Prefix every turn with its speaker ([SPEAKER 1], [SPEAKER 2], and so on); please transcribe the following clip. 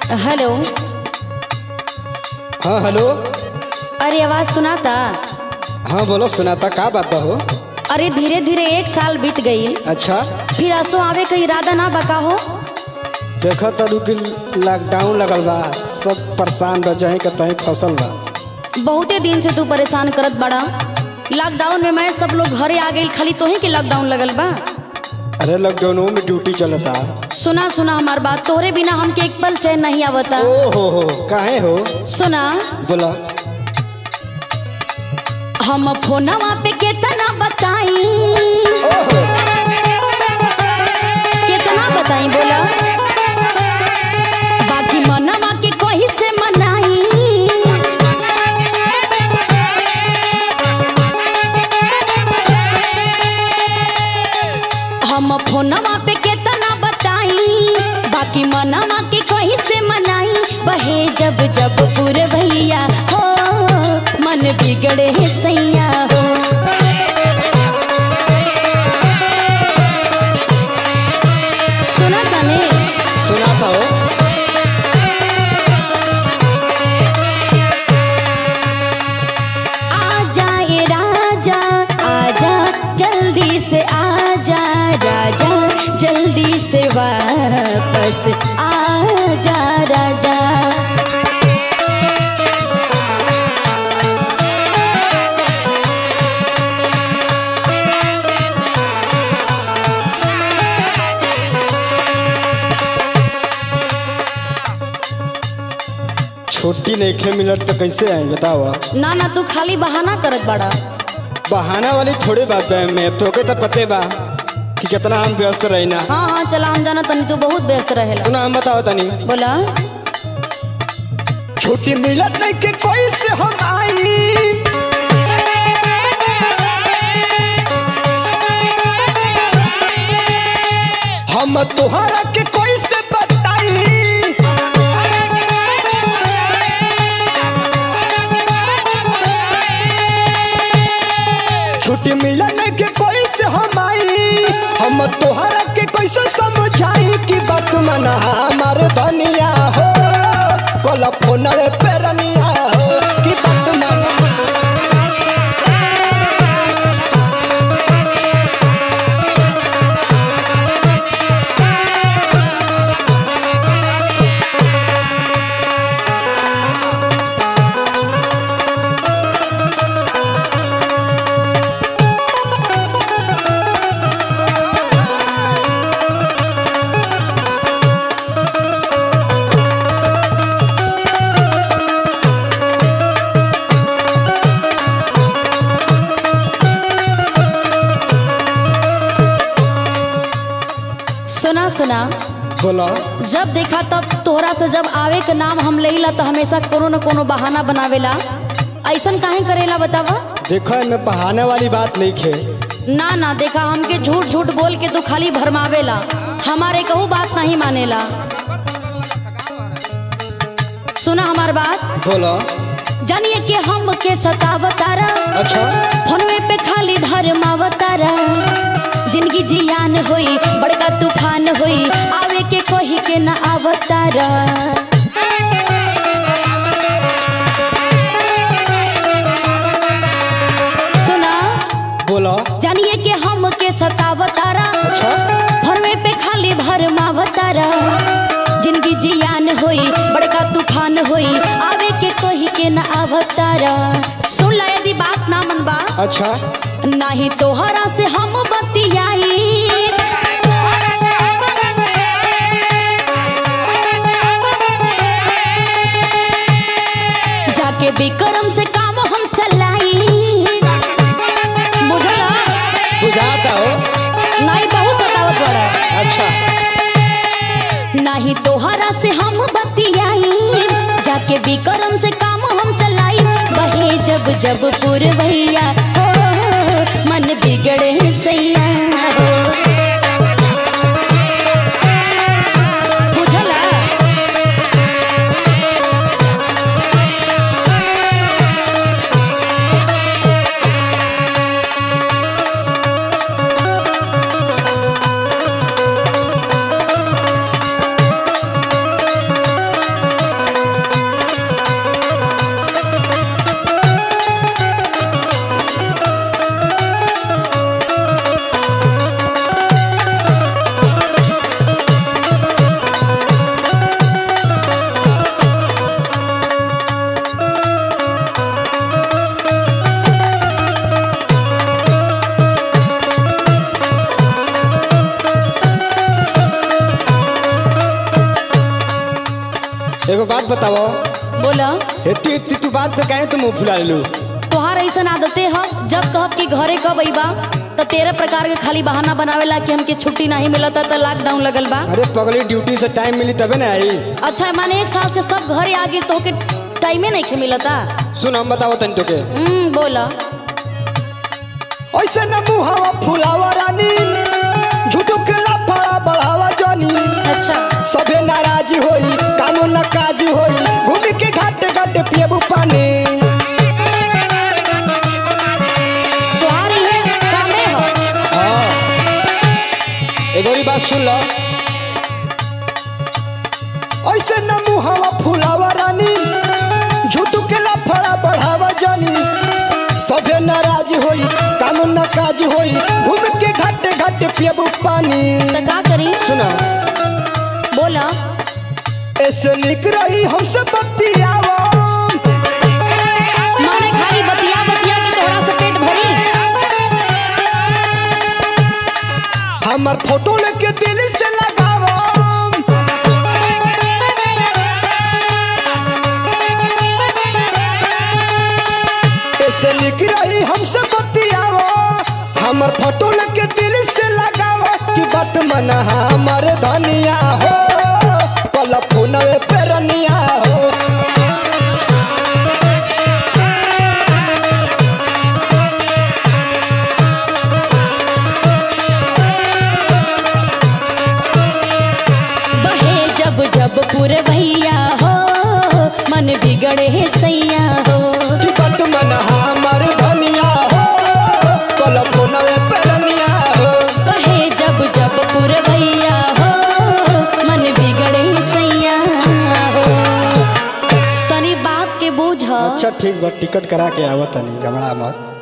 [SPEAKER 1] Hello.
[SPEAKER 2] हाँ hello.
[SPEAKER 1] अरे आवाज सुनाता?
[SPEAKER 2] हाँ बोलो, सुनाता का बात हो?
[SPEAKER 1] अरे धीरे धीरे 1 साल बीत गई।
[SPEAKER 2] अच्छा,
[SPEAKER 1] फिर असो आवे का इरादा ना बका हो?
[SPEAKER 2] देखो तरू कि लॉकडाउन लगल बा, सब परेशान बा, जहीं का तहीं फसल बा।
[SPEAKER 1] बहुते दिन से तू परेशान करत बड़ा। लॉकडाउन में मैं सब लोग घरे आ गई, खाली तोही के लॉकडाउन लगल बा।
[SPEAKER 2] अरे लॉकडाउन में ड्यूटी चलता।
[SPEAKER 1] सुना सुना हमार बात, तोहरे बिना हमके एक पल चैन नहीं आवता।
[SPEAKER 2] ओ हो काहे हो?
[SPEAKER 1] सुना।
[SPEAKER 2] बोला।
[SPEAKER 1] हम फोनवा पे केतना बताई, केतना बताई बोला, बाकी मनवा के कोई से मनाई। हम फोनवा पे केतना बताई, बाकी मनवा के कोई से मनाई। बहे जब जब पूरे भैया हो, मन बिगड़े है सैया हो। सुना तने?
[SPEAKER 2] सुनाता हो।
[SPEAKER 1] आजा ए राजा आजा, जल्दी से आजा राजा, जल्दी से वापस आजा राजा।
[SPEAKER 2] छुट्टी नहीं खे मिलत तो कैसे आए बताओ?
[SPEAKER 1] ना ना, तू खाली बहाना करत बड़ा।
[SPEAKER 2] बहाना वाली थोड़ी बात है, मैं तो के तो पते बा कि कितना हम व्यस्त रही ना।
[SPEAKER 1] हाँ हाँ चला, हम जाना तनी तू बहुत व्यस्त रहेला।
[SPEAKER 2] सुना, हम बताओ तनी।
[SPEAKER 1] बोला।
[SPEAKER 2] छुट्टी मिलत नहीं के कोई से हम आई, हम तुहरा के कोई से बताई। छुट्टी मिलन के कोई से हम आई, हम तोहरा के कैसे समझाई कि बात मना हमारे बनिया हो, कल फोन पे रनिया हो कि बात मना।
[SPEAKER 1] सुना सुना।
[SPEAKER 2] बोला।
[SPEAKER 1] जब देखा तब तोहरा से जब आवे के नाम हम लेला तो हमेशा कोनो न कोनो बहाना बनावेला। ऐसन काहे करेला बतावा?
[SPEAKER 2] देखो मैं बहाने वाली बात नहीं खे।
[SPEAKER 1] ना ना, देखा हमके झूठ झूठ बोल के तू खाली भरमावेला, हमारे कहू बात नहीं मानेला। सुना हमार बात।
[SPEAKER 2] बोला।
[SPEAKER 1] जानिए कि हम के सतावतारा,
[SPEAKER 2] अच्छा,
[SPEAKER 1] फोनवे पे खाली भरमावतारा। जिंदगी जियान होई, बड़का तूफान होई, आवे के कोही के ना अवतारा। सुना।
[SPEAKER 2] बोला।
[SPEAKER 1] जानिए कि हम के सतावतारा,
[SPEAKER 2] अच्छा,
[SPEAKER 1] फोनवे पे खाली भरमावतारा। जिंदगी जियान होई, बड़का तूफान होई, आवे के कोही के ना अवतारा। सुन ला, यदि बात ना मनबा,
[SPEAKER 2] अच्छा,
[SPEAKER 1] नहीं तोहरा से हम बतियाई, जाके विक्रम से काम हम चलाई। बुझला?
[SPEAKER 2] बुझाता हो।
[SPEAKER 1] नहीं, बहुत सतावत बड़ा।
[SPEAKER 2] अच्छा,
[SPEAKER 1] नहीं तोहरा से हम बतियाई, जाके विक्रम से काम हम चलाई। बहे जब जब पुरवैया हो, मन बिगड़े सैया हो। बुझला?
[SPEAKER 2] एगो बात बताओ,
[SPEAKER 1] बोला।
[SPEAKER 2] इतनी इतनी तू बात पे काहे तू मुंह फुला लेलू?
[SPEAKER 1] तोहार ऐसा आदते ह, जब कहब कि घरे कब अइबा तो 13 प्रकार के खाली बहाना बनावेला कि हमके छुट्टी नहीं मिलता तो लॉकडाउन लगल बा।
[SPEAKER 2] अरे पगली, ड्यूटी से टाइम मिली तबे ना आई।
[SPEAKER 1] अच्छा माने 1 साल से सब घरे आ गए तो के टाइमे नहीं के मिलता।
[SPEAKER 2] सुन हम बताओ तनी तोके।
[SPEAKER 1] बोला।
[SPEAKER 2] ऐसे न मुहावा फुलावा रानी, झूठो के लफड़ा बढ़ावा जानी।
[SPEAKER 1] अच्छा।
[SPEAKER 2] सबे नाराजी होई, काम न काज होई, घूम के घाट घाट पियबू पानी।
[SPEAKER 1] तोहार ये कामे हो।
[SPEAKER 2] हाँ, एगो और बात सुन लो। ऐसे न मुहावा फुलावा रानी, झूठो के लफड़ा बढ़ावा जानी। सबे नाराज होई, काम न काज होई, घूम के घाट घाट पियबू पानी।
[SPEAKER 1] तो का करी?
[SPEAKER 2] सुना।
[SPEAKER 1] बोला।
[SPEAKER 2] ऐसे निक रही हमसे बतियावा,
[SPEAKER 1] माने खाली बतिया बतिया के तोहरा से पेट भरी।
[SPEAKER 2] हमार फोटो लेके दिल से लगावा। ऐसे निक रही हमसे बतियावा, हमार फोटो लेके दिल से लगावा कि बात मन हमार धनिया हो, कल फोनवे पे रनिया हो।
[SPEAKER 1] बहे जब जब पुरवैया हो, मन बिगड़े सैया हो।
[SPEAKER 2] कि बात मन हमार धनिया हो, कल फोनवे पे रनिया हो।
[SPEAKER 1] बहे जब जब पुरवैया हो, मन बिगड़े सैया हो। तनी बात के बूझ।
[SPEAKER 2] अच्छा ठीक बा, टिकट करा के आवत तनी, घबरा मत।